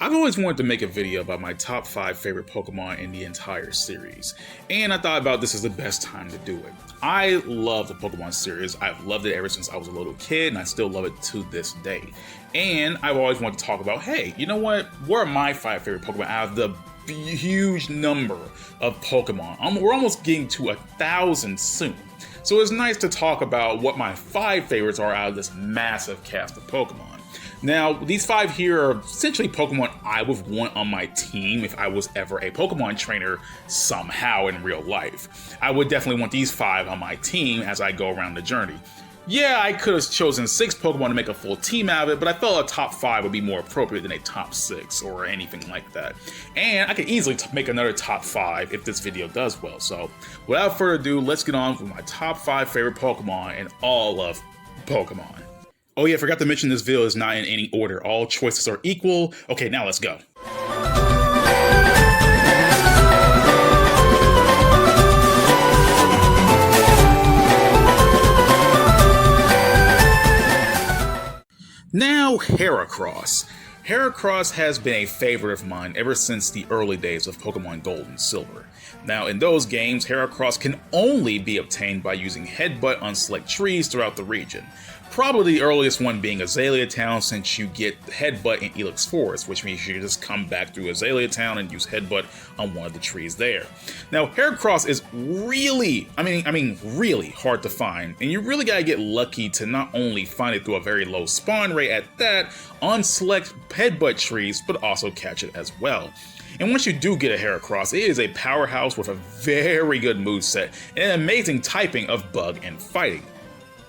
I've always wanted to make a video about my top 5 favorite Pokemon in the entire series, and I thought about this as the best time to do it. I love the Pokemon series. I've loved it ever since I was a little kid, and I still love it to this day. And I've always wanted to talk about, hey, you know what? What are my 5 favorite Pokemon out of the huge number of Pokemon? We're almost getting to 1,000 soon. So it's nice to talk about what my 5 favorites are out of this massive cast of Pokemon. Now, these 5 here are essentially Pokemon I would want on my team if I was ever a Pokemon trainer somehow in real life. I would definitely want these 5 on my team as I go around the journey. Yeah, I could have chosen 6 Pokemon to make a full team out of it, but I felt a top 5 would be more appropriate than a top 6 or anything like that. And I could easily make another top 5 if this video does well. So without further ado, let's get on with my top 5 favorite Pokemon in all of Pokemon. Oh yeah, I forgot to mention this video is not in any order. All choices are equal. Okay, now let's go. Now, Heracross. Heracross has been a favorite of mine ever since the early days of Pokemon Gold and Silver. Now, in those games, Heracross can only be obtained by using Headbutt on select trees throughout the region. Probably the earliest one being Azalea Town, since you get Headbutt in Elix Forest, which means you just come back through Azalea Town and use Headbutt on one of the trees there. Now, Heracross is really, really hard to find, and you really gotta get lucky to not only find it through a very low spawn rate at that, on select Headbutt trees, but also catch it as well. And once you do get a Heracross, it is a powerhouse with a very good moveset and an amazing typing of Bug and Fighting.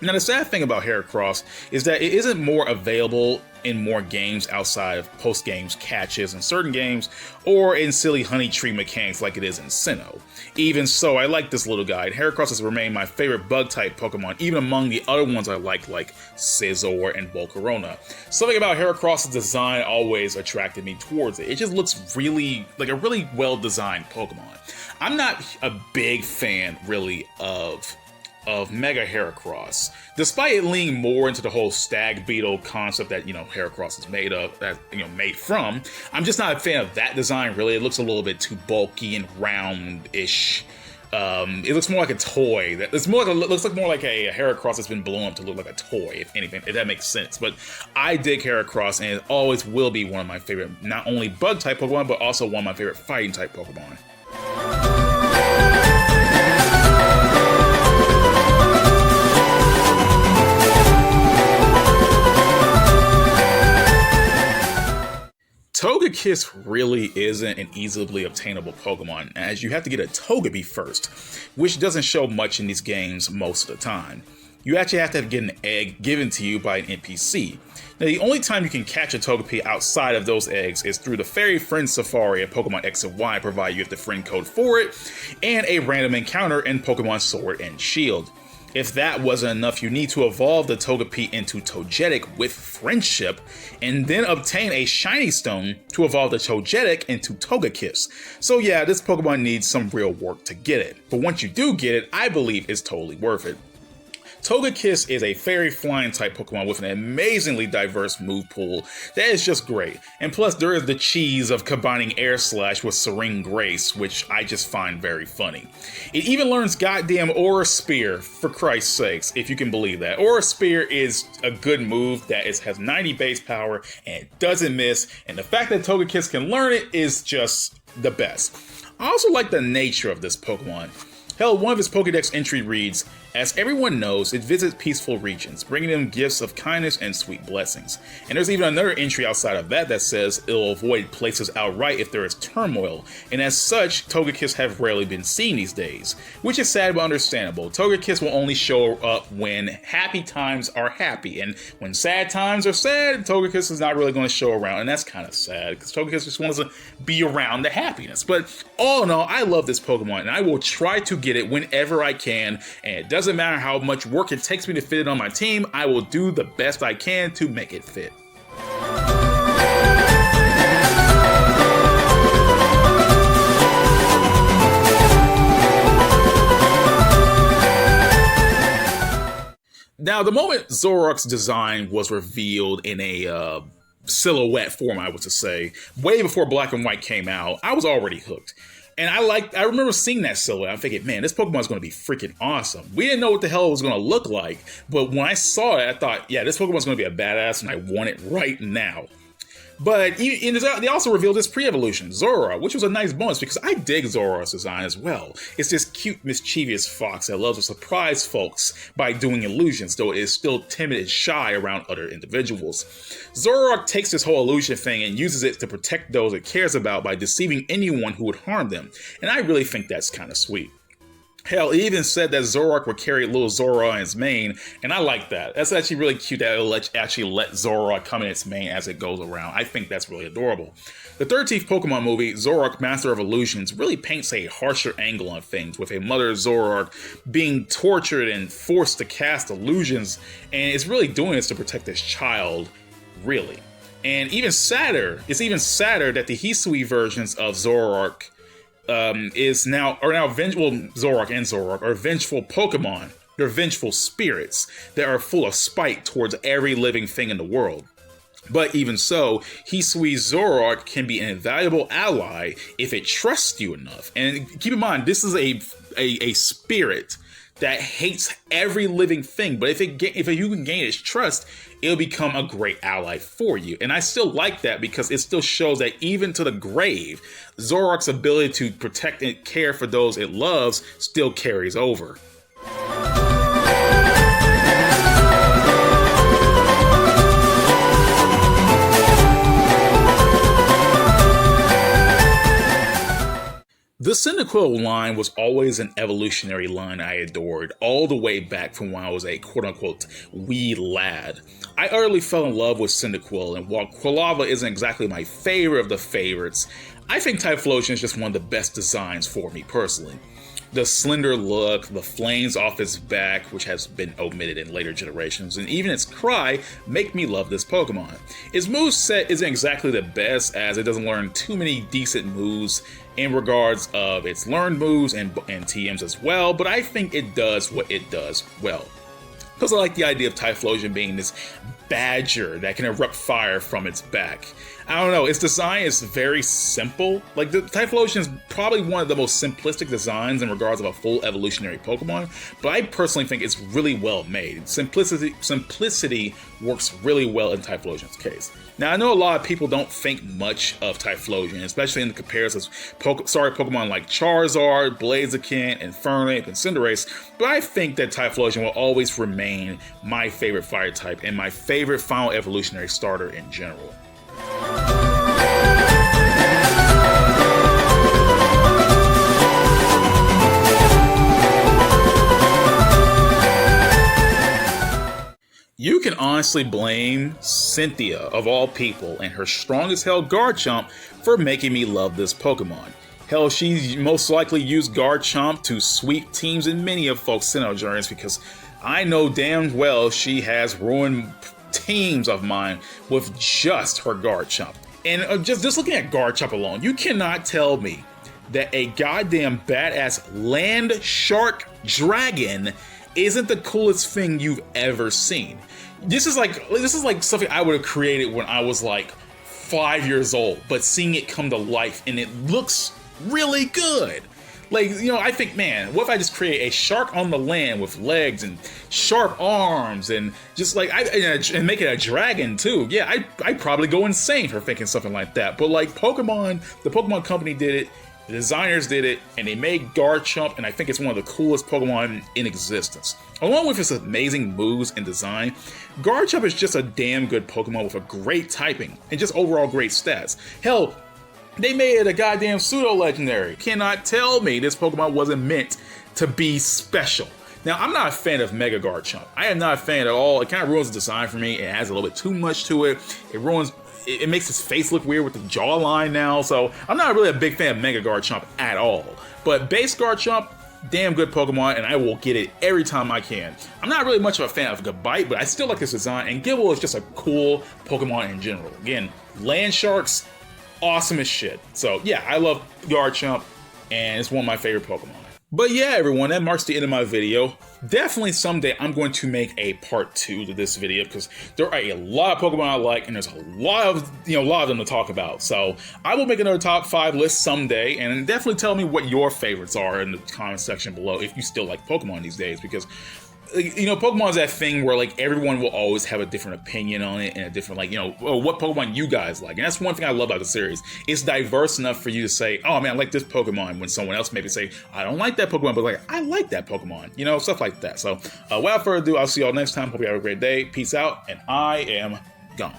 Now, the sad thing about Heracross is that it isn't more available in more games outside of post-games catches in certain games, or in silly honey tree mechanics like it is in Sinnoh. Even so, I like this little guy, and Heracross has remained my favorite bug-type Pokemon, even among the other ones I like Scizor and Volcarona. Something about Heracross's design always attracted me towards it. It just looks really, like a really well-designed Pokemon. I'm not a big fan, really, of Mega Heracross, despite it leaning more into the whole stag beetle concept that, Heracross is made from. I'm just not a fan of that design, really. It looks a little bit too bulky and round-ish. It looks more like a toy. It looks more like a Heracross that's been blown up to look like a toy, if anything, if that makes sense. But I dig Heracross, and it always will be one of my favorite, not only bug-type Pokemon, but also one of my favorite fighting-type Pokemon. Togekiss really isn't an easily obtainable Pokemon, as you have to get a Togepi first, which doesn't show much in these games most of the time. You actually have to get an egg given to you by an NPC. Now, the only time you can catch a Togepi outside of those eggs is through the Fairy Friend Safari at Pokemon X and Y, provided you have the friend code for it, and a random encounter in Pokemon Sword and Shield. If that wasn't enough, you need to evolve the Togepi into Togetic with Friendship, and then obtain a Shiny Stone to evolve the Togetic into Togekiss. So yeah, this Pokemon needs some real work to get it, but once you do get it, I believe it's totally worth it. Togekiss is a fairy flying type Pokemon with an amazingly diverse move pool that is just great. And plus there is the cheese of combining Air Slash with Serene Grace, which I just find very funny. It even learns goddamn Aura Spear, for Christ's sakes, if you can believe that. Aura Spear is a good move that has 90 base power and it doesn't miss, and the fact that Togekiss can learn it is just the best. I also like the nature of this Pokemon. Hell, one of its Pokédex entry reads, "As everyone knows, it visits peaceful regions, bringing them gifts of kindness and sweet blessings." And there's even another entry outside of that says it'll avoid places outright if there is turmoil, and as such, Togekiss have rarely been seen these days. Which is sad but understandable. Togekiss will only show up when happy times are happy, and when sad times are sad, Togekiss is not really going to show around, and that's kind of sad, because Togekiss just wants to be around the happiness. But all in all, I love this Pokemon, and I will try to get it whenever I can, and it doesn't matter how much work it takes me to fit it on my team, I will do the best I can to make it fit. Now, the moment Zoroark's design was revealed in a silhouette form, I was to say, way before Black and White came out, I was already hooked. And I remember seeing that silhouette. I'm thinking, man, this Pokemon is going to be freaking awesome. We didn't know what the hell it was going to look like, but when I saw it, I thought, yeah, this Pokemon is going to be a badass, and I want it right now. But they also revealed this pre-evolution, Zoroark, which was a nice bonus because I dig Zoroark's design as well. It's this cute, mischievous fox that loves to surprise folks by doing illusions, though it is still timid and shy around other individuals. Zoroark takes this whole illusion thing and uses it to protect those it cares about by deceiving anyone who would harm them, and I really think that's kind of sweet. Hell, he even said that Zoroark would carry little Zoro in its mane, and I like that. That's actually really cute that it'll actually let Zoroark come in its mane as it goes around. I think that's really adorable. The 13th Pokemon movie, Zoroark Master of Illusions, really paints a harsher angle on things, with a mother Zoroark being tortured and forced to cast illusions, and it's really doing this to protect this child, really. And it's even sadder that the Hisui versions of Zoroark Zoroark and Zoroark are vengeful Pokemon. They're vengeful spirits that are full of spite towards every living thing in the world. But even so, Hisui Zoroark can be an invaluable ally if it trusts you enough. And keep in mind, this is a spirit that hates every living thing, but if you can gain its trust, it'll become a great ally for you. And I still like that because it still shows that even to the grave, Zoroark's ability to protect and care for those it loves still carries over. The Cyndaquil line was always an evolutionary line I adored, all the way back from when I was a quote-unquote wee lad. I utterly fell in love with Cyndaquil, and while Quilava isn't exactly my favorite of the favorites, I think Typhlosion is just one of the best designs for me personally. The slender look, the flames off its back, which has been omitted in later generations, and even its cry make me love this Pokemon. Its moveset isn't exactly the best, as it doesn't learn too many decent moves in regards of its learned moves and TMs as well, but I think it does what it does well. Because I like the idea of Typhlosion being this badger that can erupt fire from its back. I don't know, its design is very simple. Like, the Typhlosion is probably one of the most simplistic designs in regards of a full evolutionary Pokemon, but I personally think it's really well made. Simplicity works really well in Typhlosion's case. Now, I know a lot of people don't think much of Typhlosion, especially in the comparisons Pokemon like Charizard, Blaziken, Infernape, and Cinderace, but I think that Typhlosion will always remain my favorite fire type and my favorite final evolutionary starter in general. You can honestly blame Cynthia, of all people, and her strong as hell Garchomp for making me love this Pokemon. Hell, she most likely used Garchomp to sweep teams in many of folks' Sinnoh journeys, because I know damn well she has ruined teams of mine with just her Garchomp. And just looking at Garchomp alone, you cannot tell me that a goddamn badass land shark dragon isn't the coolest thing you've ever seen. This is like something I would have created when I was like 5 years old, but seeing it come to life and it looks really good. Like, you know, I think, man, what if I just create a shark on the land with legs and sharp arms and just like, and make it a dragon too? Yeah, I'd probably go insane for thinking something like that. But like the Pokemon company did it, the designers did it, and they made Garchomp, and I think it's one of the coolest Pokemon in existence. Along with its amazing moves and design, Garchomp is just a damn good Pokemon with a great typing and just overall great stats. Hell, they made it a goddamn pseudo-legendary. Cannot tell me this Pokemon wasn't meant to be special. Now, I'm not a fan of Mega Garchomp. I am not a fan at all. It kind of ruins the design for me. It has a little bit too much to it. It makes his face look weird with the jawline now, so I'm not really a big fan of Mega Garchomp at all. But base Garchomp, damn good Pokemon, and I will get it every time I can. I'm not really much of a fan of Gabite, but I still like this design, and Gible is just a cool Pokemon in general. Again, land sharks, awesome as shit. So yeah, I love Garchomp, and it's one of my favorite Pokemon. But yeah, everyone, that marks the end of my video. Definitely someday I'm going to make a part 2 to this video because there are a lot of Pokemon I like and there's a lot of them to talk about. So I will make another top 5 list someday, and definitely tell me what your favorites are in the comment section below if you still like Pokemon these days, because Pokemon is that thing where like everyone will always have a different opinion on it and a different what Pokemon you guys like. And that's one thing I love about the series. It's diverse enough for you to say, oh man, I like this Pokemon, when someone else maybe say, I don't like that Pokemon, but like, I like that Pokemon, stuff like that. So without further ado, I'll see y'all next time. Hope you have a great day. Peace out, and I am gone.